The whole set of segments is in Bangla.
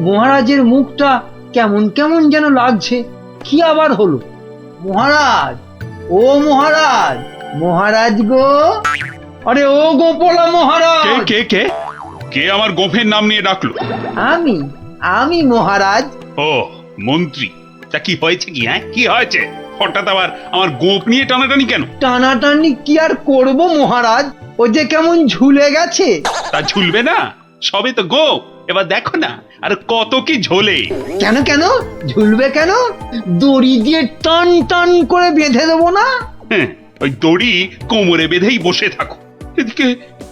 মহারাজের মুখটা কেমন কেমন যেন লাগছে। কি আবার হলো? মহারাজ, ও মহারাজ, মহারাজ গো, আরে ও গোপালা মহারাজ। কে কে কে কে আমার গোফের নাম নিয়ে ডাকলো? আমি আমি মহারাজ। ও মন্ত্রী, তা কি হয়েছে? কি হ্যাঁ, কি হয়েছে? হঠাৎ আবার আমার গোপ নিয়ে টানাটানি কেন? টানাটানি কি আর করব মহারাজ, ও যে কেমন ঝুলে গেছে। তা ঝুলবে না? সবে তো গোপ, এবার দেখো না আর কত কি ঝোলে। কেন কেন ঝুলবে কেন? দড়ি দিয়ে টান টান করে বেঁধে দেবো না? হ্যাঁ, ওই দড়ি কোমরে বেঁধেই বসে থাকো। এদিকে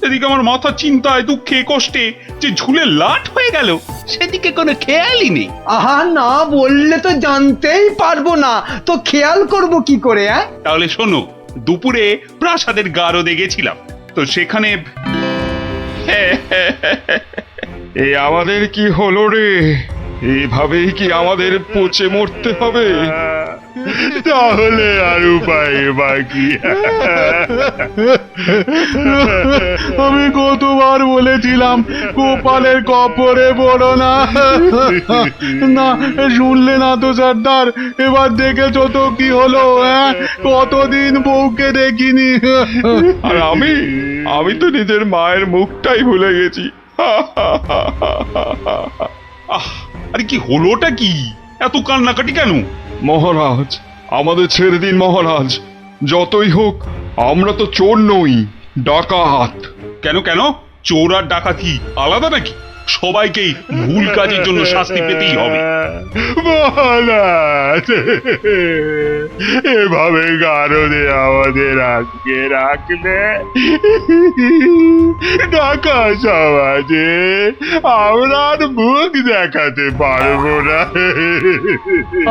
এদিকে আমার মাথা চিন্তায় দুঃখে কষ্টে যে ঝুলে লাট হয়ে গেল, সেদিকে কোনো খেয়ালই নেই। আহা, না বললে তো জানতেই পারবো না, তো খেয়াল করব কি করে? তাহলে শোনো, দুপুরে প্রাসাদের গারদে গেছিলাম, তো সেখানে এ আমাদের কি হলো রে? এইভাবেই কি আমাদের পচে মরতে হবে? তাহলে আর উপায় বাকি। আমি কতবার বলেছিলাম গোপালের কপরে পড়ো না। না শুনলে না তো সর্দার, এবার দেখেছো তো কি হলো? কতদিন বউকে দেখিনি। আর আমি তো নিজের মায়ের মুখটাই ভুলে গেছি। আহ, আরে কি হলোটা কি? এত কান্নাকাটি কেন? মহারাজ, আমাদের ছেড়ে দিন মহারাজ। যতই হোক আমরা তো চোর নই, ডাকাত। কেন কেন? চোর আর ডাকাতি আলাদা নাকি? সবাইকেই ভুল কাজের জন্য শাস্তি পেতেই হবে। মহারাজ, এভাবে গারদে আমাদের আটকে রাখলে ঢাকা সমাজে আমরা আর মুখ দেখাতে পারবো না।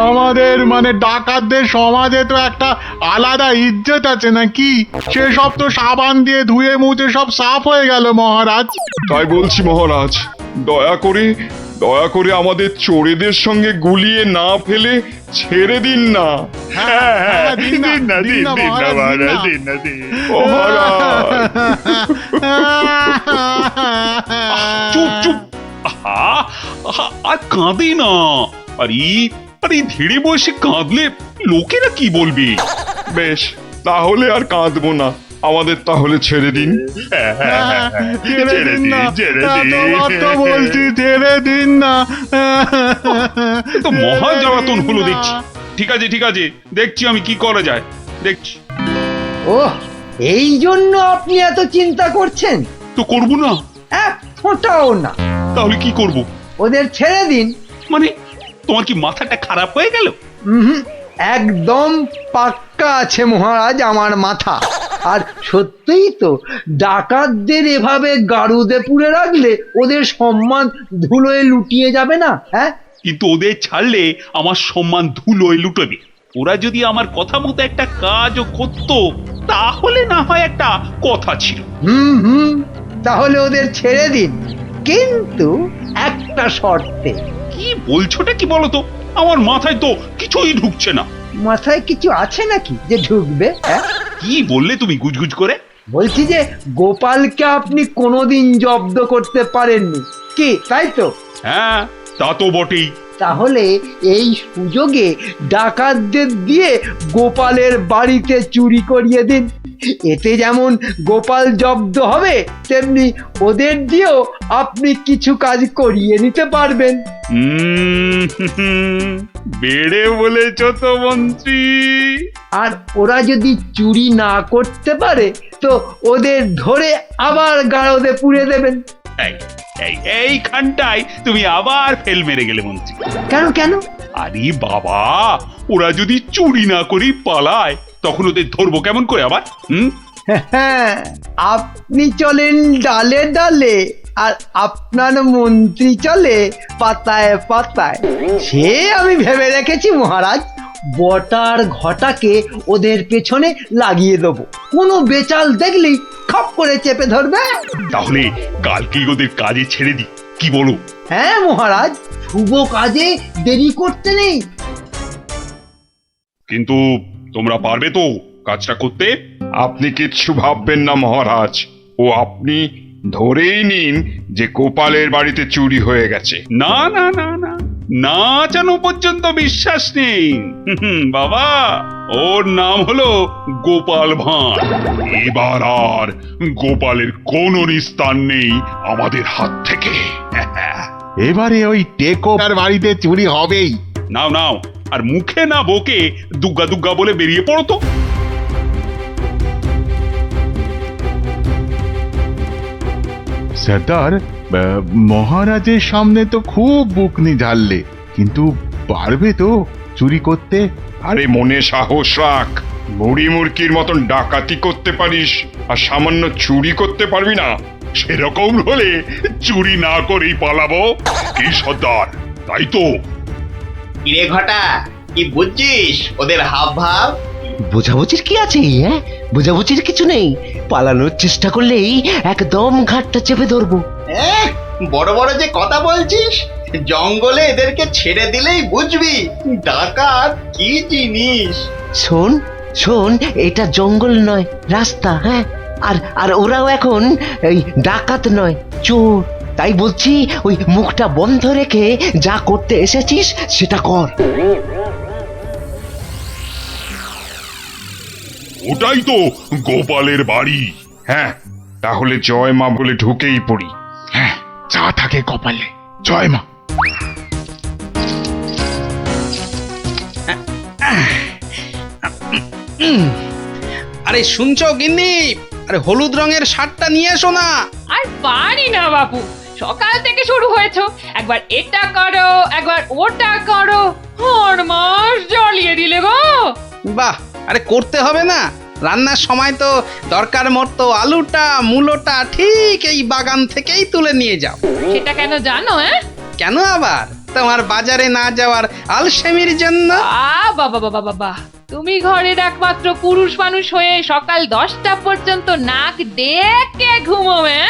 আমাদের মানে ডাকাতদের সমাজে তো একটা আলাদা ইজ্জত আছে নাকি? সেসব তো সাবান দিয়ে ধুয়ে মুছে সব সাফ হয়ে গেল মহারাজ। তাই বলছি মহারাজ, দয়া করে আমাদের চোরেদের সঙ্গে গুলিয়ে না ফেলে ছেড়ে দিন না। দিন না মহারাজ, দিন না। চুপ চুপ, আহা, আহা, আর কাঁদে না। আরে ধীরে বয়সে কাঁদলে লোকেরা কি বলবে? বেশ, তাহলে আর কাঁদবো না। আমাদের তাহলে ছেড়ে দিন। বলছি ছেড়ে দিন না। তো মহা জ্বালাতন হলো দেখছি। ঠিক আছে, দেখছি আমি কি করা যায়, দেখছি। ওহ, এই জন্য আপনি এত চিন্তা করছেন? তো করবো না? এক ফোঁটাও না। তাহলে কি করব? ওদের ছেড়ে দিন। মানে তোমার কি মাথাটা খারাপ হয়ে গেল? একদম পাক্কা আছে মহারাজ আমার মাথা। আর সত্যিই তো, ডাকাতদের এভাবে গারুদে পুরে রাখলে ওদের সম্মান ধুলোয় লুটিয়ে যাবে না? কিন্তু ওদের ছাড়লে আমার সম্মান ধুলোয় লুটবে। ওরা যদি আমার কথা মতো একটা কাজও করতো, তাহলে না হয় একটা কথা ছিল। তাহলে ওদের ছেড়ে দিন, কিন্তু একটা শর্তে। কি বলছোটা কি বলতো? আমার মাথায় তো কিছুই ঢুকছে না। মাথায় কিছু আছে নাকি যে ঢুকবে? কি বললে তুমি গুজগুজ করে? বলছি যে গোপালকে আপনি কোনোদিন জব্দ করতে পারেননি, কি তাই তো? হ্যাঁ, তা তো বটেই। তাহলে এই সুযোগে ডাকাতদের দিয়ে গোপালের বাড়িতে চুরি করিয়ে দিন। এতে যেমন গোপাল জব্দ হবে, তেমনি ওদের দিয়েও আপনি কিছু কাজ করিয়ে নিতে পারবেন। বেড়ে বলেছ তো মন্ত্রী। আর ওরা যদি চুরি না করতে পারে, তো ওদের ধরে আবার গারদে পুড়ে দেবেন। এইখানটায় তুমি আবার ফেল মেরে গেলে মন্ত্রী। কেন? আরে বাবা, ওরা যদি চুরি না করি পালায়, তখন ওদের ধরবো কেমন করে আবার? আপনি চলেন ডালে ডালে, আর আপনার মন্ত্রী চলে পাতায় পাতায়। সে আমি ভেবে রেখেছি মহারাজ, বটার ঘটাকে ওদের পেছনে লাগিয়ে দেবো। কোনো বেচাল দেখলেই খপ করে চেপে ধরবে। তাহলে কালকেই ওদের কাজে ছেড়ে দিই, কি বলো? হ্যাঁ মহারাজ, শুভ কাজে দেরি করতে নেই। কিন্তু তোমরা পারবে তো কাজটা করতে? আপনি কিচ্ছু ভাববেন না মহারাজ, ও আপনি ধরেই নিন যে গোপালের বাড়িতে চুরি হয়ে গেছে। না না না না, না জানো পর্যন্ত বিশ্বাস নেই। বাবা, ওর নাম হলো গোপাল ভাঁড়। এবার আর গোপালের কোনো নিস্তার নেই আমাদের হাত থেকে। এবারে ওই টেকোর বাড়িতে চুরি হবেই। নাও নাও, আর মুখে না বকে দুগ্গা দুগ্গা বলে বেরিয়ে পড়ো তো। সর্দার, মহারাজের সামনে তো খুব বুকনি ঝাড়লে, কিন্তু পারবে তো চুরি করতে? আরে মনে সাহস রাখ, বুড়ি মুরকির মতন ডাকাতি করতে পারিস আর সামান্য চুরি করতে পারবি না? সেরকম হলে চুরি না করেই পালাবো। কি সর্দার, তাই তো? কিরে ঘটা, কি বুঝছিস ওদের হাব ভাব? বোঝাবুঝির কি আছে? হ্যাঁ, বোঝাবুঝির কিছু নেই। পালানোর চেষ্টা করলেই একদম ঘাটটা চেপে ধরবো। বড় বড় যে কথা বলছিস, জঙ্গলে এদেরকে ছেড়ে দিলেই বুঝবি ডাকাত কি জিনিস। শোন শোন, এটা জঙ্গল নয়, রাস্তা। হ্যাঁ, আর আর ওরাও এখন এই ডাকাত নয়, চোর। তাই বলছি, ওই মুখটা বন্ধ রেখে যা করতে এসেছিস সেটা কর। ওটাই তো গোপালের বাড়ি। হ্যাঁ, তাহলে জয় মা বলে ঢুকেই পড়ি। হ্যাঁ, যা থাকে কপালে, জয় মা। আরে শুনছো গিন্নি? আরে হলুদ রঙের শার্টটা নিয়ে এসো না। আর পারি না বাবু, সকাল থেকে শুরু হয়েছে, একবার এটা করো একবার ওটা করো, আর মাস জ্বালিয়ে দিলে গো। বাহ, আরে করতে হবে না? রান্নার সময় তো দরকার মতো আলুটা মূলোটা ঠিক এই বাগান থেকেই তুলে নিয়ে যাও। সেটা কেন জানো? কেন আবার? তোমার বাজারে না যাওয়ার আলসেমির জন্য। বাবা বাবা বাবা, তুমি ঘরের একমাত্র পুরুষ মানুষ হয়ে সকাল 10টা পর্যন্ত নাক ডেকে ঘুমোবে,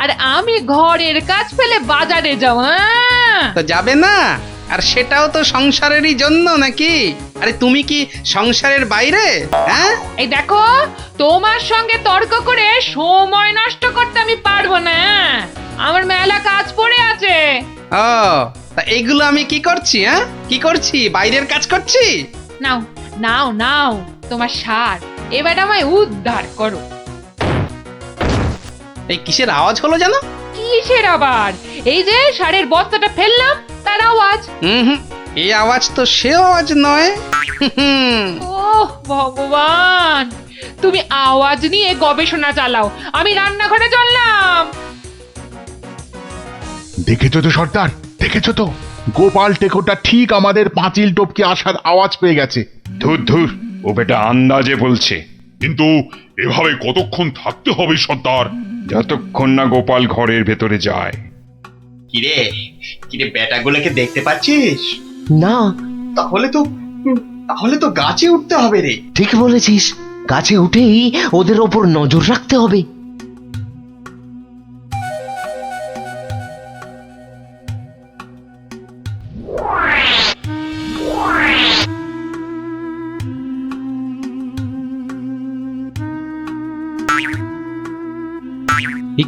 আর আমি ঘরের কাজ ফেলে বাজারে যাও। তো যাবে না? আর সেটাও তো সংসারেরই জন্য নাকি? আরে তুমি কি সংসারের বাইরে? হ্যাঁ, এই দেখো, তোমার সঙ্গে তর্ক করে সময় নষ্ট করতে আমি পারবো না। আমার মেলা কাজ পড়ে আছে। ও, তা এইগুলো আমি কি করছি? হ্যাঁ, কি করছি? বাইরের কাজ করছি? নাও নাও নাও তোমার সার, এবার আমায় উদ্ধার করো। এই কিসের আওয়াজ হলো জানো? কিসের আবার? এই যে সারের বস্তাটা ফেললাম তার আওয়াজ। হুম, এই আওয়াজ তো সে আওয়াজ নয়। ওহ ভগবান, তুমি আওয়াজ নিয়ে গবেষণা চালাও, আমি রান্নাঘরে চললাম। দেখেছো তো সর্দার, দেখেছো তো? গোপাল টেকোটা ঠিক আমাদের পাঁচিল টপকে আসার আওয়াজ পেয়ে গেছে। ধুর ধুর, ও বেটা আন্দাজে বলছে। কিন্তু এভাবে কতক্ষণ থাকতে হবে সর্দার? যতক্ষণ না গোপাল ঘরের ভেতরে যায়। কিরে কিরে, বেটাগুলোকে দেখতে পাচ্ছিস? না, তাহলে তো গাছে উঠতে হবে রে। ঠিক বলেছিস, গাছে উঠেই ওদের ওপর নজর রাখতে হবে।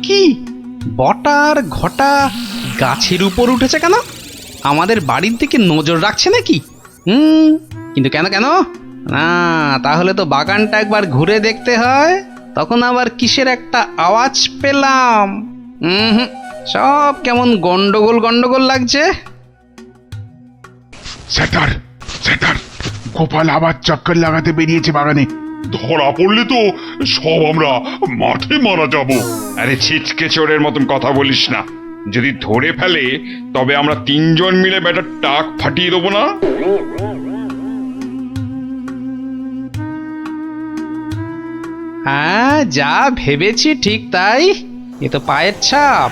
কি বটার ঘটা গাছের উপর উঠেছে কেন? আমাদের বাড়ির দিকে নজর রাখছে নাকি? কিন্তু কেন কেন? না, তাহলে তো বাগানটা একবার ঘুরে দেখতে হয়। তখন আবার কিসের একটা আওয়াজ পেলাম। সব কেমন গন্ডগোল গন্ডগোল লাগছে। সর্দার, সর্দার, গোপাল আবার চক্কর লাগাতে বেরিয়েছে বাগানে। ধরা পড়লে তো সব আমরা মাঠে মারা যাব। আরে ছিচকে চোরের মতন কথা বলিস না। যদি ধরে ফেলে তবে আমরা তিনজন মিলে বেটার টাক ফাটিয়ে দেবো না? হ্যাঁ, যা ভেবেছি ঠিক তাই। এ তো পায়ের ছাপ,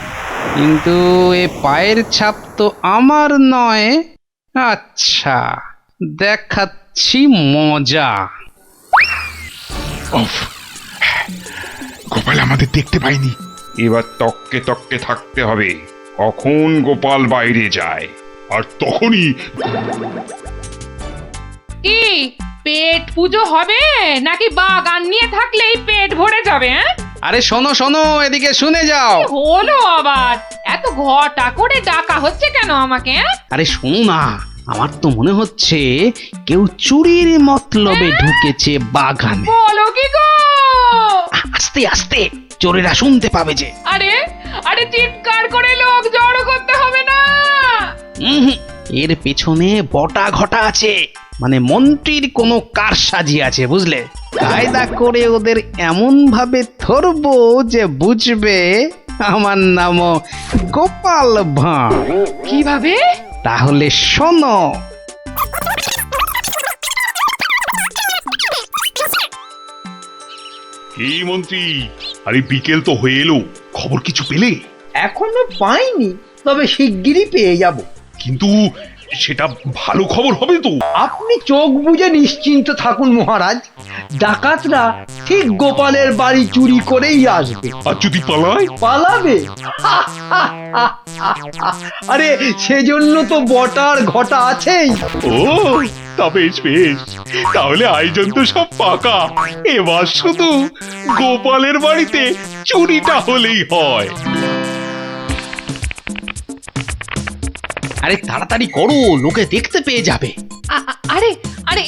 কিন্তু এ পায়ের ছাপ তো আমার নয়। আচ্ছা, দেখাচ্ছি মজা। উফ, গোপাল আমাদের দেখতে পাইনি। এবার তককে তককে থাকতে হবে কখন গোপাল বাইরে যায়। আর তখনই কি পেট পুজো হবে নাকি বাগান নিয়ে থাকলেই পেট ভরে যাবে? আরে শোনো শোনো, এদিকে শুনে যাও। হলো আবার এত ঘটা করে ডাকা হচ্ছে কেন আমাকে? আরে শোনো না, আমার তো মনে হচ্ছে কেউ চুরির মতলবে ঢুকেছে বাগানে। বলো কি গো? আস্তে আস্তে, চোরেরা শুনতে পাবে যে। আরে আরে চিৎকার করে লোক জড়ো করতে হবে না। হুম, এর পেছনে বটা ঘটা আছে, মানে মন্ত্রীর কোনো কারসাজি আছে, বুঝলে? কায়দা করে ওদের এমন ভাবে ধরবো যে বুঝবে আমার নামও গোপাল ভাঁড়। কিভাবে? তাহলে শোনো। এই মন্ত্রী, আরে বিকেল তো হয়ে এলো, খবর কিছু পেলে? এখনো পাইনি, তবে শিগগিরই পেয়ে যাব। কিন্তু সেটা ভালো খবর হবে তো? আপনি চোখ বুজে নিশ্চিন্ত থাকুন মহারাজ, ডাকাতরা ঠিক গোপালের বাড়ি চুরি করেই আসবে। আর যদি পালায়? পালাবে? আরে সেজন্য তো বটার ঘটা আছেই। ও, তা বেশ বেশ, তাহলে আয়োজন তো সব পাকা। এবার শুধু গোপালের বাড়িতে চুরিটা হলেই হয়। আরে তাড়াতাড়ি করো, লোকে দেখতে পেয়ে যাবে। আরে আরে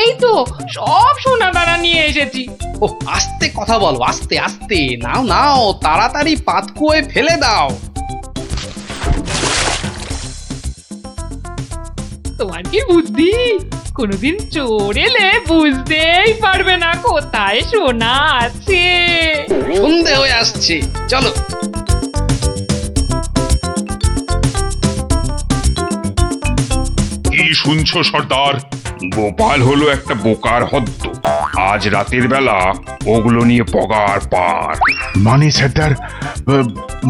এই তো সব সোনা দানা নিয়ে এসেছি। ও আস্তে কথা বলো, আস্তে আস্তে। নাও নাও, তাড়াতাড়ি পাতকুয়োয় ফেলে দাও। তোমার কি বুদ্ধি! কোনোদিন চোর এলে বুঝতেই পারবে না কোথায় সোনা আছে। সন্ধে হয়ে আসছে, চলো। কি শুনছো সর্দার? গোপাল হলো একটা বোকার হদ্দ। আজ রাতের বেলা ওগুলো নিয়ে পগার পার। মানে স্যার,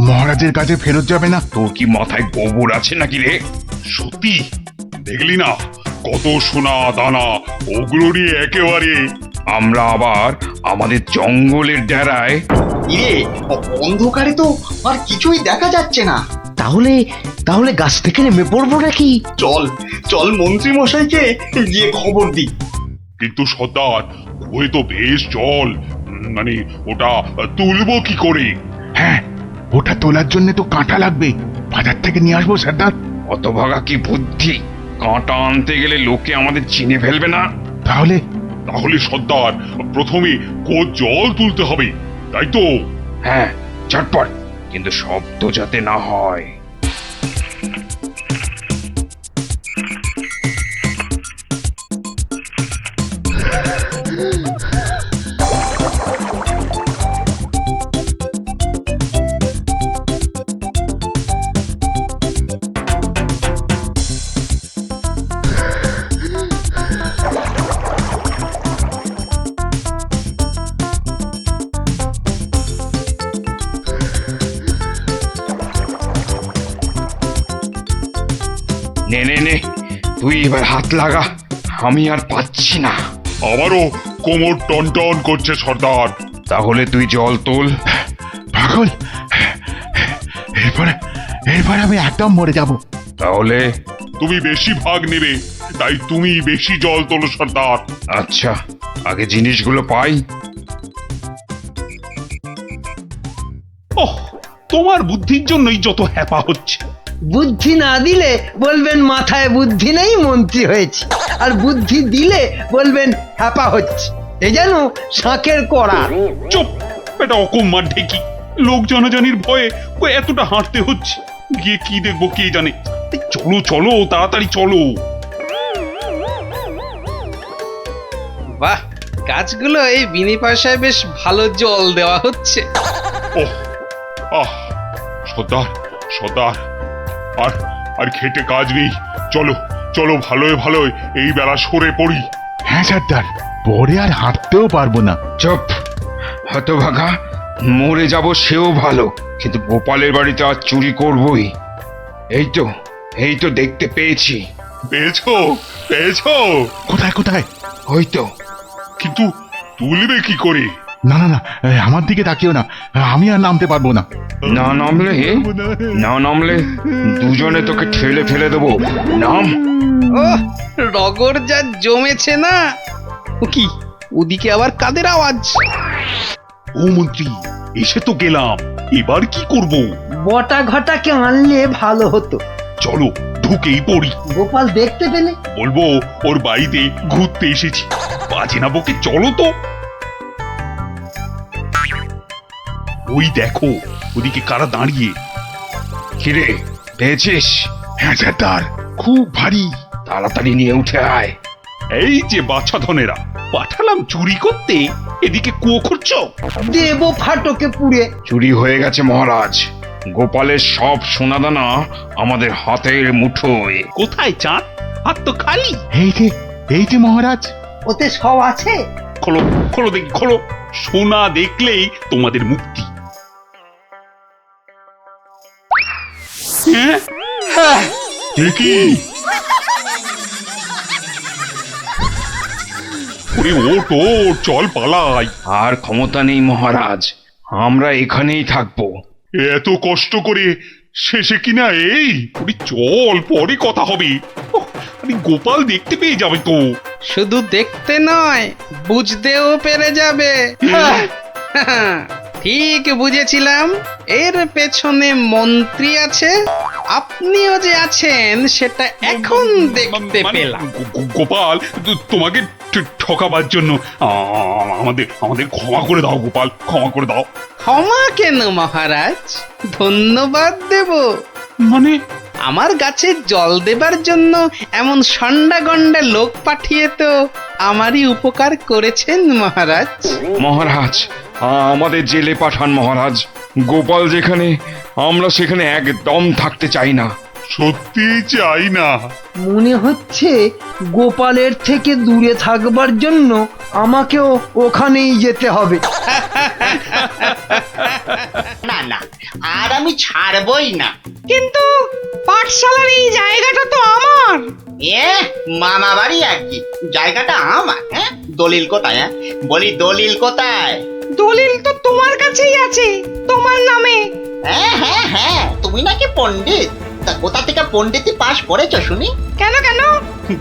মহারাজের কাছে ফেরত যাবে না? তোর কি মাথায় গোবর আছে নাকি রে? সত্যি দেখলি না কত সোনা দানা, ওগুলো নিয়ে একেবারে। আমরা আবার আমাদের জঙ্গলের ডেরায়। ইয়ে, অন্ধকারে তো আর কিছুই দেখা যাচ্ছে না। তাহলে তাহলে গাছ থেকে নেমে পড়বো নাকি? চল চল মন্ত্রী মশাইকে গিয়ে খবর দিই। কিন্তু সর্দার, ওই তো বেশ জল, মানে ওটা তুলবো কি করে? হ্যাঁ, ওটা তোলার জন্য তো কাঁটা লাগবে, বাজার থেকে নিয়ে আসবো সর্দার। অতভাগা কি বুদ্ধি! কাঁটা আনতে গেলে লোকে আমাদের চিনে ফেলবে না? তাহলে তাহলে সর্দার, প্রথমে জল তুলতে হবে, তাই তো? হ্যাঁ, ঝটপট, কিন্তু শব্দ যাতে না হয়। নে নে নে, তুই এবার হাত লাগা, আমি আর পাচ্ছি না। আমারও কোমর টন টন করছে সর্দার। তাহলে তুই জল তোল। পাগল, এরপরে এরপরে আমি একদম মরে যাব। তাহলে তুমি বেশি ভাগ নেবে, তাই তুমি বেশি জল তোলো সর্দার। আচ্ছা, আগে জিনিসগুলো পাই। ওহ, তোমার বুদ্ধির জন্যই যত হ্যাপা হচ্ছে। বুদ্ধি না দিলে বলবেন মাথায় বুদ্ধি নেই, মন্ত্রী হয়েছে। আর বুদ্ধি দিলে বলবেন হ্যাপা হচ্ছে। এ যেন শাঁখের কড়া। চুপ, এটা অকম্মার ঢেকি। লোক জনজানির ভয়ে এতটা হাঁটতে হচ্ছে, গিয়ে কি দেখবো কে জানে। এই চলো চলো, তাড়াতাড়ি চলো। বাহ, গাছগুলো এই বিনি পয়সায় বেশ ভালো জল দেওয়া হচ্ছে। ওহ, আহ, সর্দার সর্দার, আর আর খেটে কাজ নেই। চলো চলো, ভালোই ভালোই এই বেলা সরে পড়ি। হ্যাঁ সর্দার, পরে আর হাঁটতেও পারবো না। চুপ, হতভাগা, মরে যাব সেও ভালো, কিন্তু গোপালের বাড়িতে আজ চুরি করবই। এই তো দেখতে পেয়েছি। পেয়েছো পেয়েছো? কোথায় কোথায়? ওই তো। কিন্তু তুলবে কি করে? না না না, আমার দিকে তাকিও না, আমি আর নামতে পারবো না। না নামলে দুজনে তোকে ঠেলে ফেলে দেবো। নাম। ও রগর যা জমেছে না। ও কি, ওদিকে আবার কাদের আওয়াজ? ও মন্ত্রী, এসে তো গেলাম, এবার কি করব? বটা ঘটাকে আনলে ভালো হতো। চলো ঢুকেই পড়ি। গোপাল দেখতে পেলে? বলবো ওর বাড়িতে ঘুরতে এসেছি। বাজে না বকে চলো তো। ওই দেখো ওদিকে কারা দাঁড়িয়ে। কিরে পেয়েছিস? হ্যাঁ সর্দার, খুব ভারী, তাড়াতাড়ি নিয়ে উঠে আয়। এই যে বাছা ধনেরা, পাঠালাম চুরি করতে, এদিকে কুয়ো খুঁড়ছো। দেব ফাটকে পুড়ে। চুরি হয়ে গেছে মহারাজ, গোপালের সব সোনাদানা আমাদের হাতের মুঠোয়। কোথায় চাঁদ? হাত তো খালি। এই যে মহারাজ। ওতে সব আছে? খোলো খোলো দেখি খোলো। সোনা দেখলেই তোমাদের মুক্তি। হ্যাঁ কি? ওরে ওঠ ওঠ, চল পালাই। আর ক্ষমতা নেই মহারাজ, আমরা এখানেই থাকবো। এত কষ্ট করে শেষে কিনা এই। ওরে চল, পরে কথা হবে। ওহ, আরে গোপাল দেখতে পেয়ে যাবে তো। শুধু দেখতে নয়, বুঝতেও পেরে যাবে। ঠিক বুঝেছিলাম, এর পেছনে মন্ত্রী আছে। আপনিও যে আছেন সেটা এখন দেখতে মানে পেলাম। গোপাল, তোমাকে ঠকাবার জন্য আমাদের আমাদের ক্ষমা করে দাও গোপাল, ক্ষমা করে দাও। ক্ষমা কেন মহারাজ, ধন্যবাদ দেব। মানে আমার গাছে জল দেবার জন্য এমন সন্ডা গন্ডা লোক পাঠিয়ে তো আমারই উপকার করেছেন মহারাজ। মহারাজ আমাদের জেলে পাঠান মহারাজ, গোপাল যেখানে আমরা সেখানে একদম থাকতে চাই না। সত্যি চাই না। মনে হচ্ছে গোপালের থেকে দূরে থাকবার জন্য আমাকেও ওখানেই যেতে হবে। না না, আর আমি ছাড়বই না। কিন্তু পাঠশালার এই জায়গাটা তো আমার। এ মামা বাড়ি আর কি, জায়গাটা আমার। হ্যাঁ, দলিল কোথায়? হ্যাঁ বলি, দলিল কোথায়? দলিল তো তোমার কাছেই আছে, তোমার নামে। হ্যাঁ হ্যাঁ হ্যাঁ, তুমি নাকি পণ্ডিত। তা কোথা থেকে পণ্ডিতি পাশ করেছো শুনি? কেন কেন?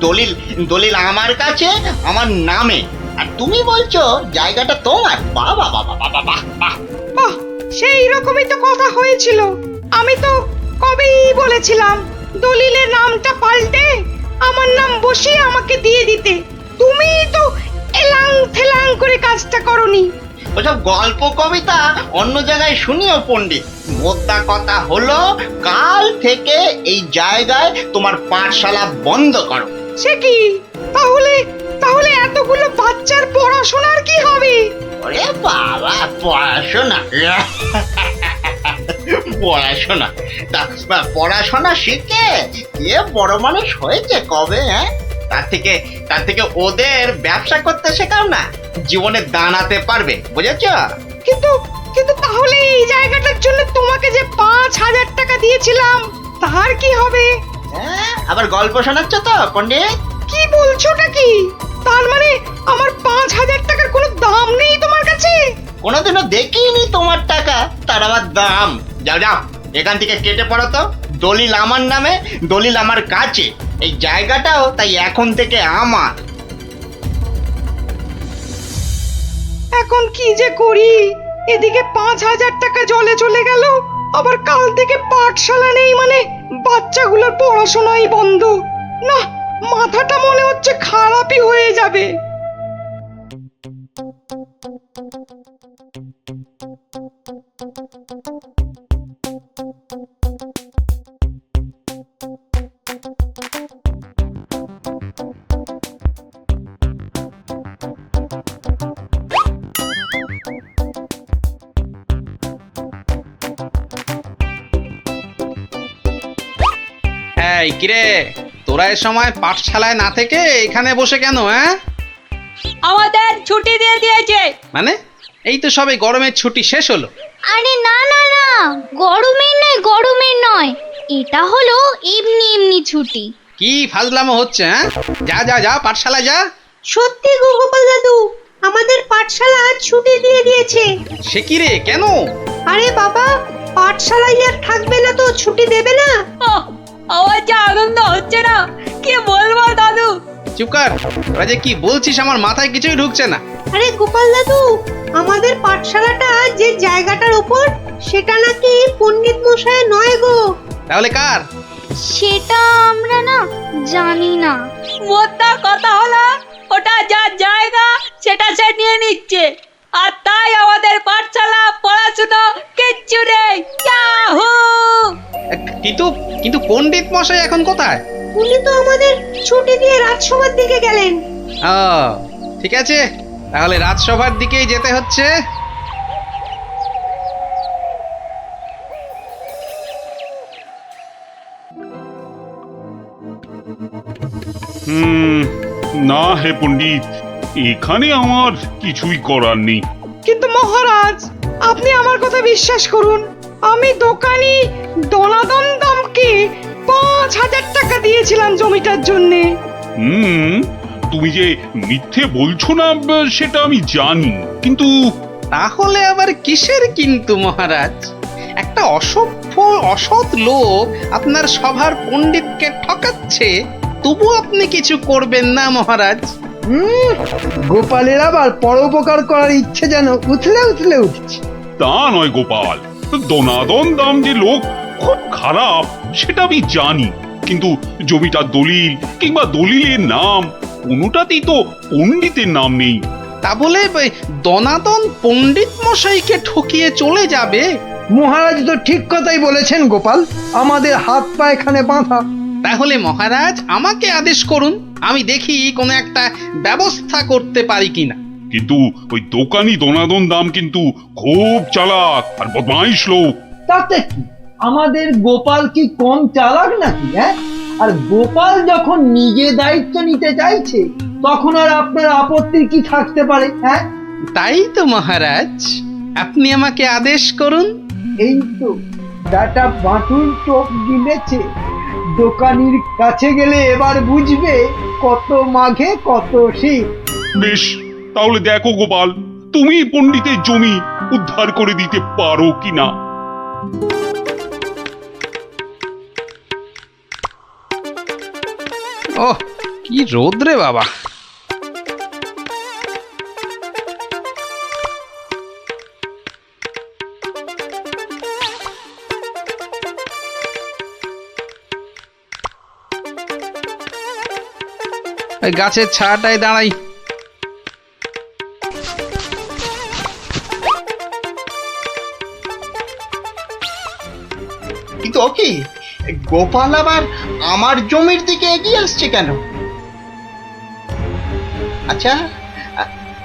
দলিল দলিল আমার কাছে, আমার নামে, আর তুমি বলছো জায়গাটা তোমার। বাবা বাবা বাবা বাহ বাহ। বাহ, সেই রকমই তো কথা হয়েছিল। আমি তো কবেই বলেছিলাম দলিলের নামটা পাল্টে আমার নাম বসিয়ে আমাকে দিয়ে দিতে। তুমি তো এলাং থেলাং করে কাজটা করনি। ওসব গল্প কবিতা অন্য জায়গায় শুনিও পণ্ডিত। মোদ্দা কথা হলো, কাল থেকে এই জায়গায় তোমার পাঠশালা বন্ধ করো। সে কি? তাহলে তাহলে এতগুলো বাচ্চার পড়াশোনার কি হবে? ওরে বাবা, পড়াশোনা পড়াশোনা তা পড়াশোনা শিখে কে বড় মানুষ হয়েছে কবে? হ্যাঁ, তার থেকে ওদের ব্যবসা করতে শেখাও না, জীবনে দাঁড়াতে পারবে। বুঝেছ? কিন্তু কিন্তু তাহলে এই জায়গাটার জন্য তোমাকে যে 5,000 টাকা দিয়েছিলাম তার কি হবে? হ্যাঁ, আবার গল্প শোনাচ্ছ তো পণ্ডিত? কি বলছোটা কি? তার মানে আমার 5,000 টাকার কোনো দাম নেই তোমার কাছে? কোনোদিনও দেখিনি তোমার টাকা, তার আবার দাম। যাও যাও, এখান থেকে কেটে পড়ো তো। দলিল আমার নামে, দলিল আমার কাছে, এই জায়গাটাও তাই এখন থেকে আমার। এখন কি যে করি? এদিকে 5,000 টাকা জলে চলে গেল, আবার কাল থেকে পাঠশালা নেই, মানে বাচ্চাগুলোর পড়াশোনাই বন্ধ। না, মাথাটা মনে হচ্ছে খারাপই হয়ে যাবে। এই কিরে, তোরা এ সময় পাঠশালায় না থেকে এখানে বসে কেন? হ্যাঁ, আমাদের ছুটি দিয়ে দিয়েছে। মানে এই তো সবে গরমের ছুটি শেষ হলো। আরে না না না, গরমের নয়, এটা হলো এমনি এমনি ছুটি। কি ফাজলামো হচ্ছে? হ্যাঁ, যা যা যা, পাঠশালায় যা। সত্যি গো গোপাল দাদু, আমাদের পাঠশালা আজ ছুটি দিয়ে দিয়েছে। সে কি রে, কেন? আরে বাবা, পাঠশালায় আর থাকবে না তো ছুটি দেবে না। আমার যা আনন্দ হচ্ছে না, কি বলবো দাদু। চুপ কর। ওরা যে কি বলছিস আমার মাথায় কিছুই ঢুকছে না। আরে গোপাল দাদু, আমাদের পাঠশালাটা যে জায়গাটার উপর সেটা নাকি পণ্ডিত মশাই নয় গো। তাহলে কার? সেটা আমরা না জানি না। মোদ্দা কথা হলো ওটা যার জায়গা সেটা সে নিয়ে নিচ্ছে, আর তাই আমাদের পাঠশালা পড়াশুনো কিচ্ছু নেই। ইয়াহু! কিন্তু কিন্তু পণ্ডিত মশাই এখন কোথায়? উনি তো আমাদের ছুটি দিয়ে রাজসভার দিকে গেলেন। ও ঠিক আছে, তাহলে রাজসভার দিকেই যেতে হচ্ছে। না হে পণ্ডিত, এখানে আমার কিছুই করার নেই। কিন্তু মহারাজ, আপনি আমার কথা বিশ্বাস করুন, আমি দোকানি দনাদন দামকে 5,000 টাকা দিয়েছিলাম জমিটার জন্যে। তুমি যে মিথ্যে বলছো না সেটা আমি জানি, কিন্তু তাহলে আবার কিসের কিন্তু মহারাজ? একটা অসভ্য অসৎ লোক আপনার সভার পণ্ডিতকে ঠকাচ্ছে, তবু আপনি কিছু করবেন না মহারাজ? গোপালের আবার পরোপকার করার ইচ্ছে যেন উথলে উথলে উঠছে। তা নয় গোপাল, দনাদন দাম যে লোক খুব খারাপ সেটা আমি জানি, কিন্তু জমিটার দলিল কিংবা দলিলের নাম কোনোটাতেই তো পণ্ডিতের নাম নেই। তা বলে দনাদন পণ্ডিত মশাইকে ঠকিয়ে চলে যাবে? মহারাজ তো ঠিক কথাই বলেছেন গোপাল, আমাদের হাত পা এখানে বাঁধা। তাহলে মহারাজ আমাকে আদেশ করুন, আমি দেখি কোনো একটা ব্যবস্থা করতে পারি কিনা। কিন্তু ওই দোকানি দনাদন দাম কিন্তু খুব চালাক আর বদমাইশ লোক। তাতে কি, আমাদের গোপাল কি কম চালাক নাকি? হ্যাঁ, আর গোপাল যখন নিজে দায়িত্ব নিতে চাইছে তখন আর আপনার আপত্তির কি থাকতে পারে? হ্যাঁ, তাই তো মহারাজ, আপনি আমাকে আদেশ করুন। এই তো ডাটা বাঁটুল চোখ গিলেছে, দোকানির কাছে গেলে এবার বুঝবে কত মাঘে কত শীত। বেশ, তাহলে দেখো গোপাল, তুমি পণ্ডিতের জমি উদ্ধার করে দিতে পারো কিনা। ওহ, কি রোদ রে বাবা! ওই গাছের ছায়াটায় দাঁড়াই। কিন্তু ও কি, গোপাল আবার আমার জমির দিকে এগিয়ে আসছে কেন? আচ্ছা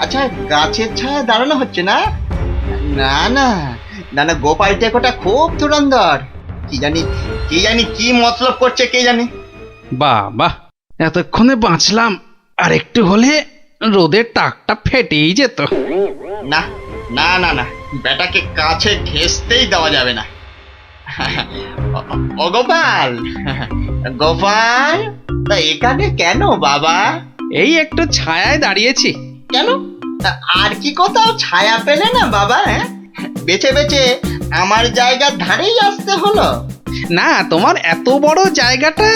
আচ্ছা, গাছের ছায়া দাঁড়ানো হচ্ছে না? না না না না, গোপাল টেকোটা খুব ধুরন্ধর। কি জানি কি মতলব করছে কে জানে। বাহ বাহ, এতক্ষণে বাঁচলাম, আর একটু হলে রোদের টাকটা ফেটেই যেত। না না না না, বেটাকে কাছে ঘেঁষতেই দেওয়া যাবে না। ও গোপাল, গোপাল, তা এখানে কেন বাবা? এই একটু ছায়ায় দাঁড়িয়েছি। কেন, তা আর কি কোথাও ছায়া পেলে না বাবা? হ্যাঁ, বেছে বেছে আমার জায়গার ধারেই আসতে হলো। না, তোমার এত বড় জায়গাটা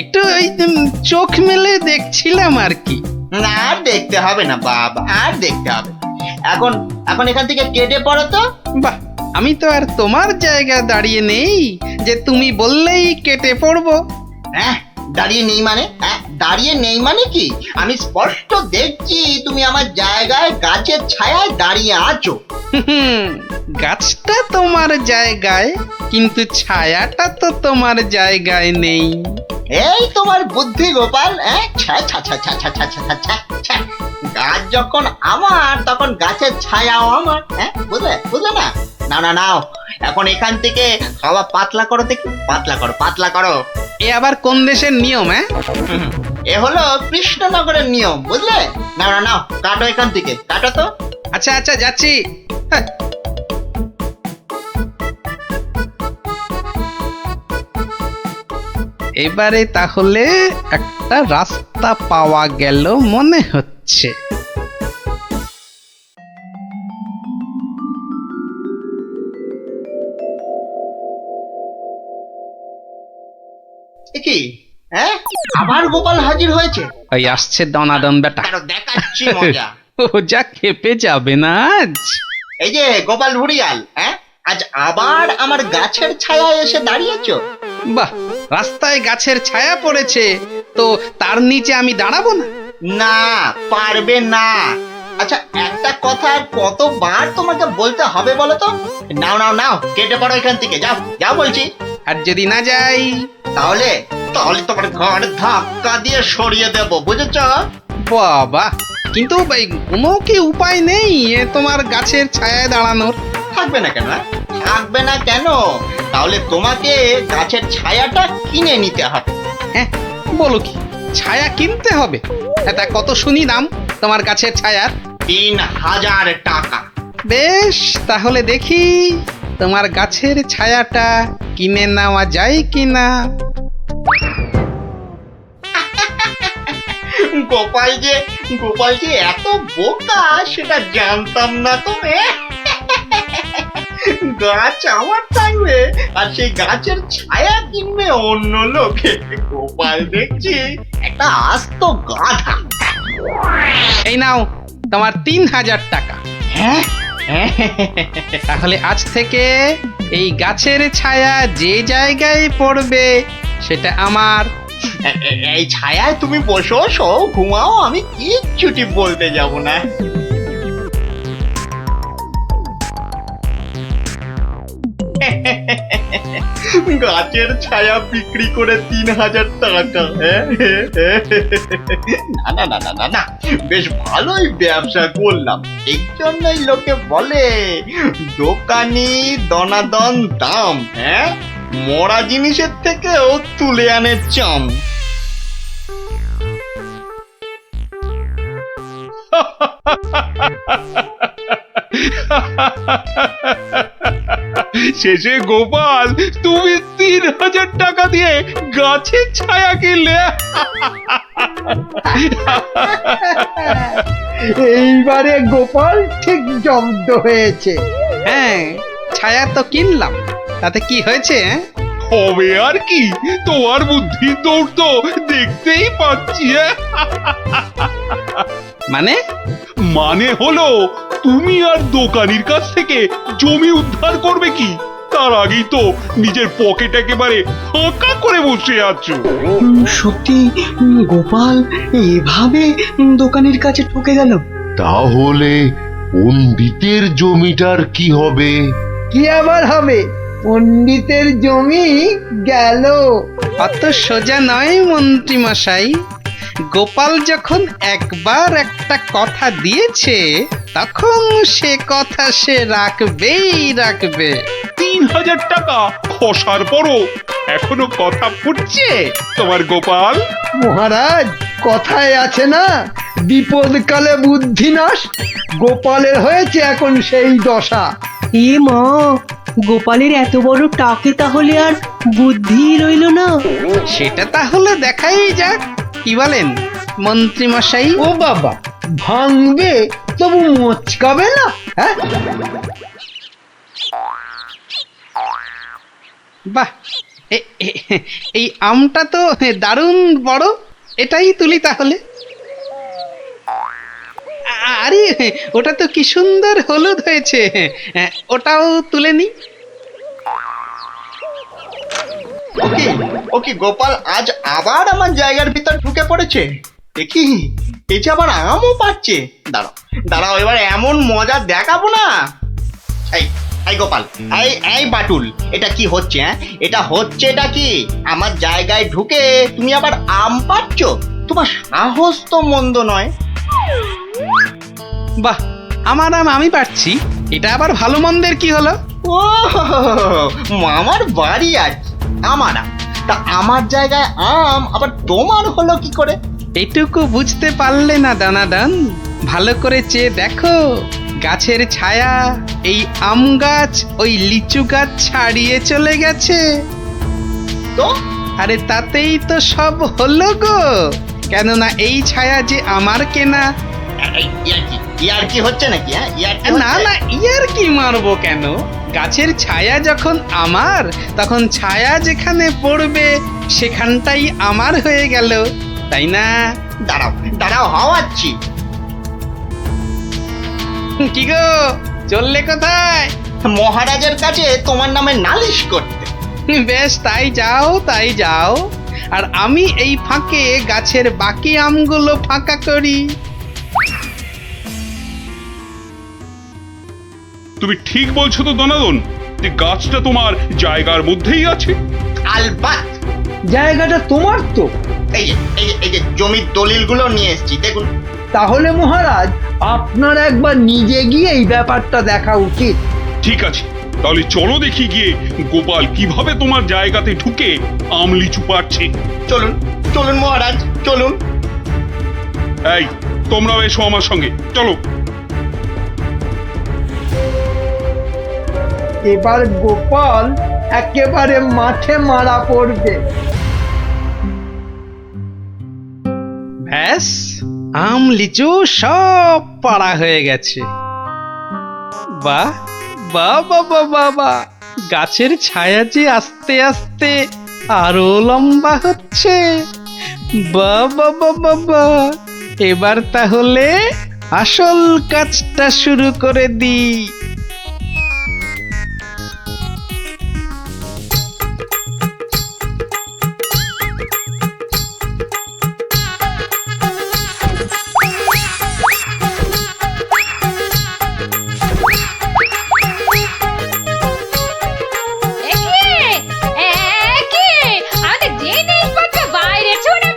একটু ওই চোখ মেলে দেখছিলাম আর কি। না, আর দেখতে হবে না বাবা, আর দেখতে হবে না। এখন এখন এখান থেকে কেটে পড়ো তো। বাহ, আমি তো আর তোমার জায়গায় দাঁড়িয়ে নেই যে তুমি বললেই কেটে পড়বো। হ্যাঁ, দাঁড়িয়ে নেই মানে? হ্যাঁ, দাঁড়িয়ে নেই মানে কি? আমি স্পষ্ট দেখছি তুমি আমার জায়গায় গাছের ছায়ায় দাঁড়িয়ে আছো। গাছটা তোমার জায়গায়, কিন্তু ছায়াটা তো তোমার জায়গায় নেই। এই তোমার বুদ্ধি গোপাল। হ্যাঁ, ছ্যা ছ্যা ছ্যা ছ্যা ছ্যা ছ্যা ছ্যা ছ্যা ছ্যা। গাছ যখন আমার তখন গাছের ছায়াও আমার। হ্যাঁ, বুঝলে বুঝলে না? না না, নাও এখন এখান থেকে হাওয়া পাতলা করো দেখি, পাতলা করো পাতলা করো। এ আবার কোন দেশের নিয়ম? হ্যাঁ, এ হলো কৃষ্ণনগরের নিয়ম, বুঝলে? না না, নাও কাটো এখান থেকে, কাটো তো। আচ্ছা আচ্ছা, যাচ্ছি। হ্যাঁ। এবারে তাহলে একটা রাস্তা পাওয়া গেল মনে হচ্ছে। কি হ্যাঁ, আবার গোপাল হাজির হয়েছে। ওই আসছে দনাদন বেটা, আরো দেখাচ্ছি মজা। ও যা খেপে যাবে না আজ। এই যে গোপাল ভুড়িয়াল, হ্যাঁ, আজ আবার আমার গাছের ছায়ায় এসে দাঁড়িয়েছো। বাহ, রাস্তায় গাছের ছায়া পড়েছে তো তার নিচে আমি দাঁড়াবো না? না, পারবে না। আচ্ছা, একটা কথা আর কতবার তোমাকে বলতে হবে বলো তো? নাও নাও নাও, কেটে পড়ো এখান থেকে, যাও যাও বলছি। আর যদি না যাই? তাহলে তাহলে তোমার ঘর ধাক্কা দিয়ে সরিয়ে দেবো, বুঝেছ? বাবা, কিন্তু ভাই কোনো কি উপায় নেই তোমার গাছের ছায়ায় দাঁড়ানোর? থাকবে না কেন? থাকবে না কেন? তাহলে তোমাকে গাছের ছায়াটা কিনে নিতে হবে। হ্যাঁ, বলো কি, ছায়া কিনতে হবে? এটা কত শুনি দাম তোমার গাছের ছায়ার? 3000 টাকা। বেশ, তাহলে দেখি তোমার গাছের ছায়াটা কিনে নেওয়া যায় কিনা। গোপাল যে এত বোকা সেটা জানতাম না তো। গাছ আমার থাকবে আর সেই গাছের ছায়া কিনবে অন্য লোকে। গোপাল দেখছি একটা আস্ত গাধা। এই নাও তোমার 3000 টাকা। হ্যাঁ, তাহলে আজ থেকে এই গাছের ছায়া যে জায়গায় পড়বে সেটা আমার। এই ছায়ায় তুমি বসো, শো, ঘুমাও, আমি কিচ্ছুটি বলতে যাব না। গাছের ছায়া বিক্রি করে 3000 টাকা। না না না না না, বেশ ভালোই ব্যবসা করলাম। এই জন্যই লোকে বলে দোকানি দনাদন দাম। হ্যাঁ, মরা জিনিসের থেকেও তুলে আনে চাম। শেষে গোপাল তুমি 3000 টাকা দিয়ে গাছের ছায়া কিনলে। এইবারে গোপাল ঠিক জব্দ হয়েছে। হ্যাঁ, ছায়া তো কিনলাম, তাতে কি হয়েছে? হবে আর কি, তোমার বুদ্ধি দৌড় তো দেখতেই পাচ্ছি। মানে হলো তুমি আর দোকানির কাছ থেকে জমি উদ্ধার করবে কি, তার আগেই তো নিজের পকেট একেবারে ফাঁকা করে বসে আছো। সত্যি গোপাল এভাবে দোকানের কাছে ঠকে গেল? তাহলে পণ্ডিতের জমিটার কি হবে? কি আবার হবে? পণ্ডিতের জমি গেল। অত সোজা নয় মন্ত্রী মশাই। গোপাল যখন একবার একটা কথা দিয়েছে তখন সে কথা সে রাখবেই রাখবে। 3000 টাকা খসার পরও এখনো কথা ফুটছে তোমার গোপাল। মহারাজ, কথায় আছে না, বিপদকালে বুদ্ধি নাশ। গোপালের হয়েছে এখন সেই দশা। এ মা, গোপালের এত বড় টাকে তাহলে আর বুদ্ধি রইল না। সেটা তাহলে দেখাই যাক, কি বলেন মন্ত্রী মশাই? ও বাবা, ভাঙবে তবু মোচকাবে না? হ্যাঁ, বাহ, এই আমটা তো দারুণ বড়, এটাই তুলি তাহলে। আরে ওটা তো কি সুন্দর হলুদ হয়েছে, ওটাও তুলে নি। ওকে গোপাল আজ আবার আমার জায়গার ভিতর ঢুকে পড়েছে। দেখি, এই যে আবার আমও পাচ্ছে। দাঁড়াও দাঁড়াও, এবার এমন মজা দেখাবো না। এই গোপাল, এই বাটুল, এটা কি হচ্ছে? হ্যাঁ, এটা কি? আমার জায়গায় ঢুকে তুমি আবার আম পাচ্ছ? তোমার সাহস তো মন্দ নয়। বাহ, আমার আম আমি পাচ্ছি, এটা আবার ভালো মন্দের কি হলো? ও, আমার বাড়ি আর আমার আম, তা আমার জায়গায় আম আবার তোমার হলো কি করে? এটুকু বুঝতে পারলে না দানাদান? ভালো করে চেয়ে দেখো, গাছের ছায়া এই আম গাছ ওই লিচু গাছ ছাড়িয়ে চলে গেছে। তো আরে তাতেই তো সব হলো গো, কেননা এই ছায়া যে আমার কেনা। ইয়ার কি হচ্ছে নাকি? হ্যাঁ, না না, ইয়ার কি মারবো কেন? গাছের ছায়া যখন আমার, তখন ছায়া যেখানে পড়বে সেখানটাই আমার হয়ে গেল, তাই না? দাঁড়াও দাঁড়াও, হাওয়াচ্ছি। কি গো, চললে কোথায়? মহারাজের কাছে তোমার নামে নালিশ করতে। বেশ, তাই যাও তাই যাও। আর আমি এই ফাঁকে গাছের বাকি আমগুলো ফাঁকা করি। তুমি ঠিক বলছো তো দনাদন, যে গাছটা তোমার জায়গার মধ্যেই আছে? আলবাত। জায়গাটা তোমার তো। এই যে জমির দলিলগুলো নিয়ে এসেছি, দেখুন। তাহলে মহারাজ আপনার একবার নিজে গিয়ে এই ব্যাপারটা দেখা উচিত। ঠিক আছে, তাহলে চলো দেখি গিয়ে গোপাল কিভাবে তোমার জায়গাতে ঢুকে আম লিচু পাচ্ছে। চলুন চলুন মহারাজ, চলুন। এই, তোমরাও এসো আমার সঙ্গে, চলো। এবার গোপাল একেবারে মাঠে মারা পড়বে। ব্যাস, আম লিচু সব পাড়া হয়ে গেছে। বাহ বাহ বাবা বাবা, গাছের ছায়া যে আস্তে আস্তে আরো লম্বা হচ্ছে। বাবা বাবা বাবা, এবার তাহলে আসল কাজটা শুরু করে দিই।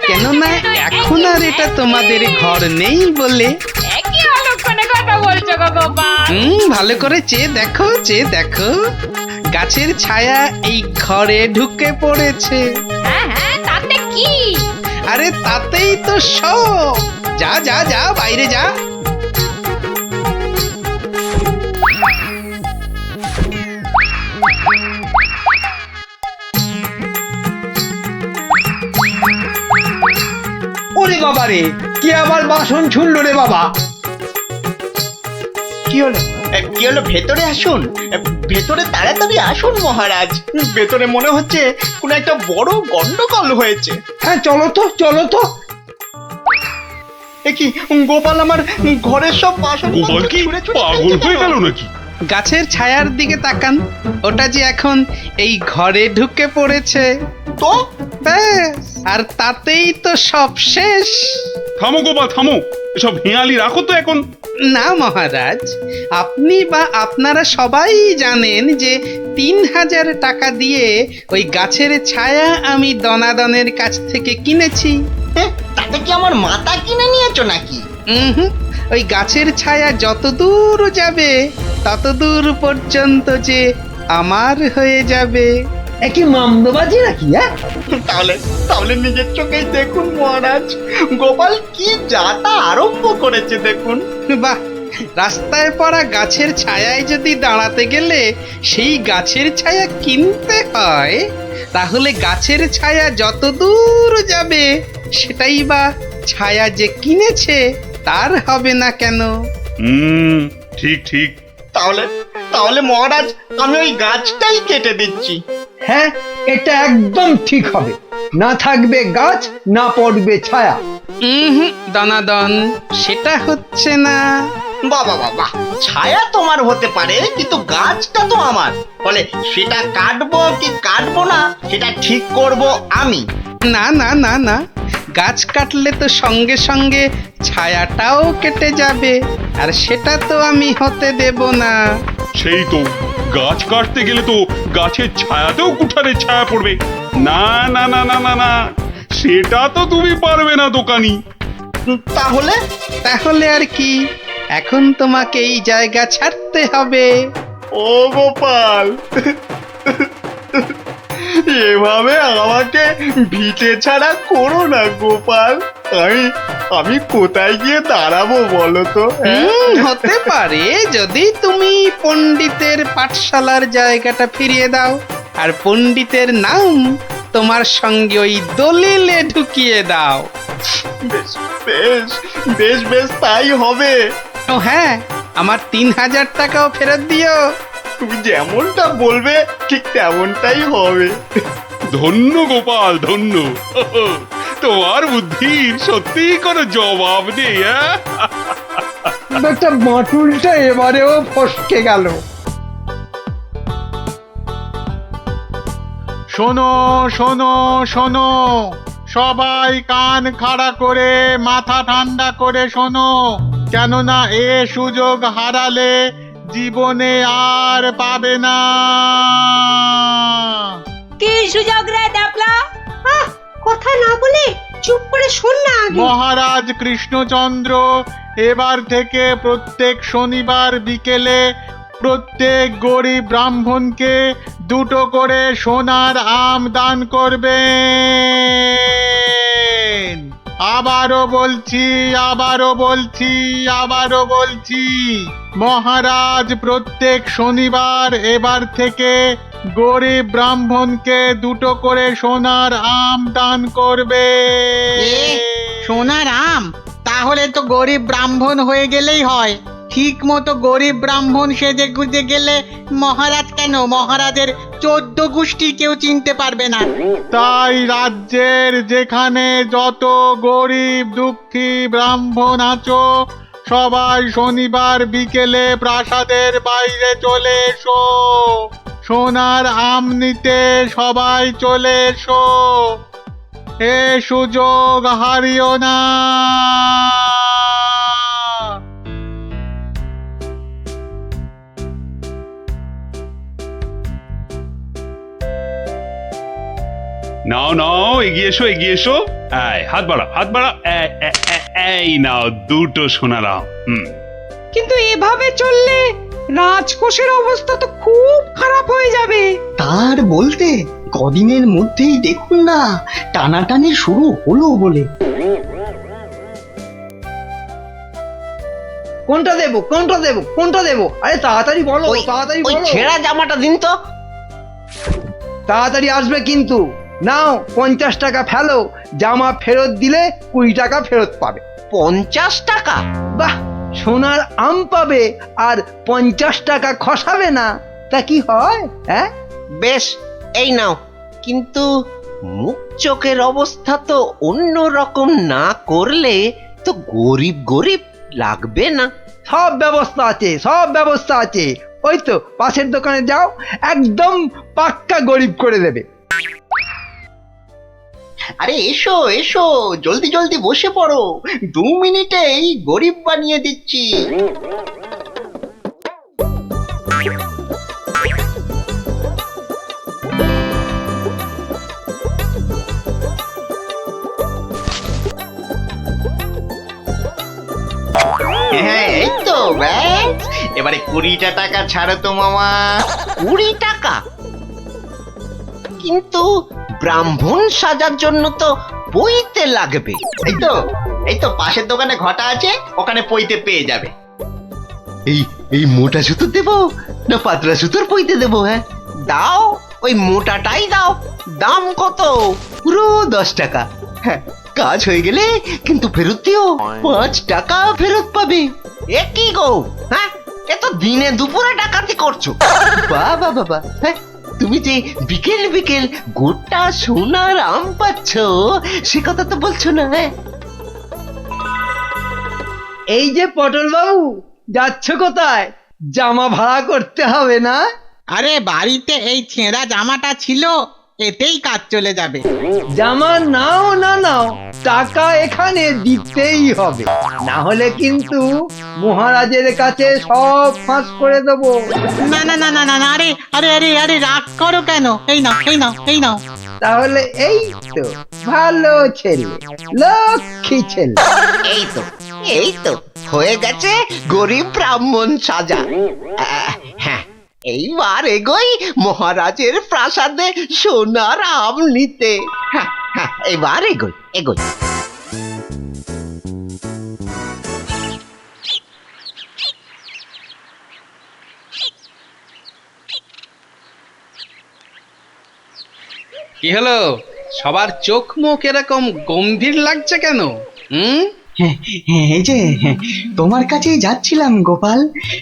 কেননা এখন আর এটা তোমাদের ঘর নেই বলে। একই অলক্ষণে কথা বলছো গো গোপাল। ভালো করে চেয়ে দেখো, চেয়ে দেখো, গাছের ছায়া এই ঘরে ঢুকে পড়েছে। হ্যাঁ হ্যাঁ, তাতে কি? আরে তাতেই তো সব। যা যা যা, বাইরে যা। ওরে বাবা রে, কি আবার বাসন ছুড়লো রে বাবা! কি হলো? কি হলো? ভেতরে আসুন, ভেতরে তাড়াতাড়ি আসুন মহারাজ। ভেতরে মনে হচ্ছে কোনো একটা বড় গন্ডগোল হয়েছে। হ্যাঁ, চলো তো চলো তো। এ কি, গোপাল আমার ঘরের সব বাসন গোপাল কি পাগল হয়ে গেল নাকি? গাছের ছায়ার দিকে তাকান, ওটা যে এখন এই ঘরে ঢুকে পড়েছে। তো ব্যাস, আর তাতেই তো সব শেষ। থামো গোপাল, থামো, এসব হেঁয়ালি রাখো তো এখন। না মহারাজ, আপনি বা আপনারা সবাই জানেন যে ৩,০০০ টাকা দিয়ে ওই গাছের ছায়া আমি দনাদনের কাছ থেকে কিনেছি। তাতে কি আমার মাথা কিনে নিয়েছো নাকি? ওই গাছের ছায়া যত দূর যাবে তত দূর পর্যন্ত যে আমার হয়ে যাবে। একই মামদবাজি নাকি? হ্যাঁ, তাহলে তাহলে নিজের চোখেই দেখুন মহারাজ, গোপাল কি যাতা আরম্ভ করেছে দেখুন। বাহ, রাস্তায় পড়া গাছের ছায়ায় যদি দাঁড়াতে গেলে সেই গাছের ছায়া কিনতে হয়, তাহলে গাছের ছায়া যত দূর যাবে সেটাই বা ছায়া যে কিনেছে তার হবে না কেন? ঠিক ঠিক। তাহলে তাহলে মহারাজ, আমি ওই গাছটাই কেটে দিচ্ছি। হ্যাঁ, এটা একদম ঠিক হবে। না থাকবে গাছ, না পড়বে ছায়া। দনাদন, সেটা হচ্ছে না। বাবা বাবা, ছায়া তোমার হতে পারে কিন্তু গাছটা তো আমার। বলে সেটা কাটবো কি কাটবো না সেটা ঠিক করব আমি। না না না না, গাছ কাটলে তো সঙ্গে সঙ্গে ছায়াটাও কেটে যাবে, আর সেটা তো আমি হতে দেব না। সেই তো, গাছ কাটতে গেলে তো গাছের ছায়াতেও কুঠারের ছায়া পড়বে। না না না না না না, সেটা তো তুমি পারবে না দোকানি। তাহলে তাহলে আর কি, এখন তোমাকে এই জায়গা ছাড়তে হবে। ও গোপাল, এভাবে আমাকে ভিটে ছাড়া করো না গোপাল। আমি কোথায় গিয়ে দাঁড়াবো বলো তো? হতে পারে যদি তুমি পণ্ডিতের পাঠশালার জায়গাটা ফিরিয়ে দাও, আর পণ্ডিতের নাম তোমার সঙ্গে ওই দলিলে ঢুকিয়ে দাও। বেশ বেশ বেশ বেশ, তাই হবে। ও হ্যাঁ, আমার ৩,০০০ টাকাও ফেরত দিও। তুমি যেমনটা বলবে ঠিক তেমনটাই হবে। ধন্য গোপাল ধন্য। তোমার বুদ্ধির সত্যি কোনো জবাব নেই। একটা বাঁটুলটা এবারেও ফসকে গেল। শোনো শোনো শোনো, সবাই কান খাড়া করে মাথা ঠান্ডা করে শোনো, কেননা এ সুযোগ হারালে জীবনে আর পাবে না। কি সুযোগ রে ড্যাপলা? কথা না বলে চুপ করে শোন না আগে। মহারাজ কৃষ্ণচন্দ্র এবার থেকে প্রত্যেক শনিবার বিকেলে প্রত্যেক গরিব ব্রাহ্মণকে 2টো করে সোনার আম দান করবেন। আবারও বলছি আবারও বলছি আবারও বলছি, মহারাজ প্রত্যেক শনিবার এবার থেকে গরিব ব্রাহ্মণকে 2টো করে সোনার আম দান করবে। সোনার আম? তাহলে তো গরিব ব্রাহ্মণ হয়ে গেলেই হয়। ঠিক মতো গরিব ব্রাহ্মণ সেজে গুজে গেলে মহারাজ কেন, মহারাজের 14 গোষ্ঠী কেউ চিনতে পারবে না। তাই রাজ্যের যেখানে যত গরিব দুঃখী ব্রাহ্মণ আছো, সবাই শনিবার বিকেলে প্রাসাদের বাইরে চলে এসো। সোনার আম নিতে সবাই চলে এসো, এ সুযোগ হারিও না। নাও নাও, এগিয়ে এসো এগিয়ে এসো। হাত বাড়া হাত বাড়া। এই নাও 2টো সোনার আম। কিন্তু এভাবে চললে রাজকোষের অবস্থা তো খুব খারাপ হয়ে যাবে। তার বলতে কদিনের মধ্যেই দেখুন না টানাটানি শুরু হলো বলে। কোনটা দেবো কোনটা দেবো কোনটা দেবো? আরে তাড়াতাড়ি বলো, তাড়াতাড়ি ওই বলো। ছেঁড়া জামাটা দিন তো। তাড়াতাড়ি আসবে কিন্তু। নাও 50 টাকা ফেলো, জামা ফেরত দিলে 20 টাকা ফেরত পাবে। 50 টাকা? বাহ, সোনার আম পাবে আর 50 টাকা খসাবে না, তা কি হয়? হ্যাঁ, বেশ, এই নাও। কিন্তু মুখ চোখের অবস্থা তো অন্য রকম না করলে তো গরিব গরিব লাগবে না। সব ব্যবস্থা আছে, সব ব্যবস্থা আছে। ওই তো পাশের দোকানে যাও, একদম পাক্কা গরিব করে দেবে। আরে এসো এসো, জলদি জলদি বসে পড়ো, 2 মিনিটেই গরিব বানিয়ে দিচ্ছি। হ্যাঁ, এই তো ব্যাস। এবারে 20টা টাকা ছাড়ো তো মামা। 20 টাকা? কিন্তু ব্রাহ্মণ সাজার জন্য তো পইতে লাগবে। এই তো পাশের দোকানে ঘটা আছে, ওখানে পইতে পেয়ে যাবে। এই মোটা সুতো দেবো না পাতলা সুতোর পইতে দেবো? হ্যাঁ দাও, ওই মোটাটাই দাও। দাম কত? পুরো 10 টাকা। হ্যাঁ, কাজ হয়ে গেলে কিন্তু ফেরত দিও, 5 টাকা ফেরত পাবে। এ কি গো, হ্যাঁ এ তো দিনে দুপুরে ডাকাতি করছো। বাবা বাবা, হ্যাঁ তুমি যে বিকেল বিকেল গোটা সোনার আম পাচ্ছ সে কথা তো বলছো না। হ্যাঁ, এই যে পটল বাবু, যাচ্ছ কোথায়? জামা ভাড়া করতে হবে না? আরে বাড়িতে এই ছেঁড়া জামাটা ছিল, এতেই কাজ চলে যাবে। জামা নাও না নাও, টাকা এখানে দিতেই হবে, না হলে কিন্তু মহারাজের কাছে সব ফাঁস করে দেবো। না না না না না না, আরে আরে আরে আরে রাগ করো কেন? এই নাও এই নাও এই নাও। তাহলে এই তো ভালো ছেলে, লক্ষ্মী ছেলে। এই তো হয়ে গেছে গরিব ব্রাহ্মণ সাজা। হ্যাঁ, এইবার এগোই মহারাজের প্রাসাদে সোনার আম নিতে। হ্যাঁ হ্যাঁ, এবার এগোই এগোই। কি হলো, সবার চোখ মুখ এরকম গম্ভীর লাগছে কেন? এই যে তোমার কাছেই যাচ্ছিলাম গোপাল।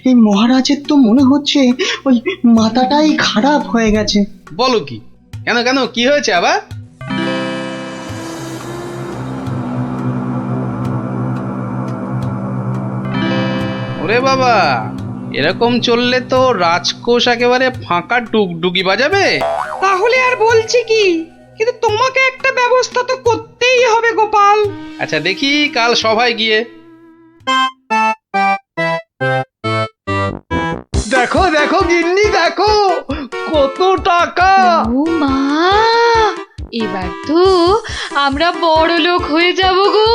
এই মহারাজের তো মনে হচ্ছে ওই মাথাটাই খারাপ হয়ে গেছে। বলো কি? কেন কেন কি হয়েছে আবার? ওরে বাবা, এরকম চললে তো রাজকোষ একেবারে ফাঁকা টুকটুকি বাজাবে। তাহলে আর বলছি কি, কিন্তু তোমাকে একটা ব্যবস্থা তো করতেই হবে গোপাল। আচ্ছা দেখি কাল সভায় গিয়ে। দেখো দেখো গিন্নি, দেখো কত টাকা। ও মা, এবার তো আমরা বড় লোক হয়ে যাব গো।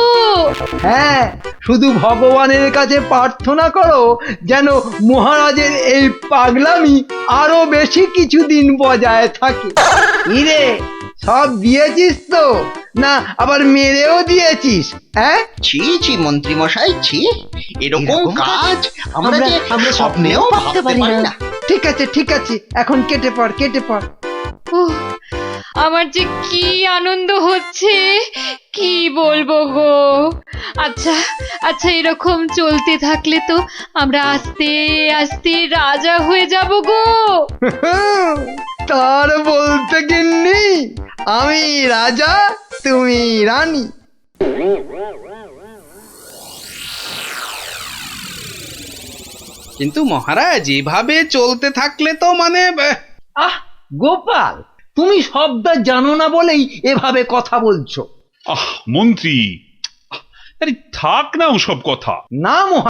হ্যাঁ, শুধু ভগবানের কাছে প্রার্থনা করো যেন মহারাজের এই পাগলামি আরো বেশি কিছুদিন বজায় থাকে। ইরে, সব দিয়েছিস তো, না আবার মেরেও দিয়েছিস? হ্যাঁ, ছি ছি মন্ত্রী মশাই, ছি, এরকম কাজ আমরা যে স্বপ্নেও ভাবতে পারি না। ঠিক আছে ঠিক আছে, এখন কেটে পড় কেটে পড়। উহ, আমার যে কি আনন্দ হচ্ছে কি বলবো গো। আচ্ছা আচ্ছা, এরকম চলতে থাকলে তো আমরা আস্তে আস্তে রাজা হয়ে যাব গো। তার বলতে গিন্নি, আমি রাজা তুমি রানী। কিন্তু মহারাজ এভাবে চলতে থাকলে তো মানে আহ গোপাল, তুমি শব্দ জানো না বলেই এভাবে কথা বলছো। মন্ত্রী, আরে থাক না ওসব কথা। না মহা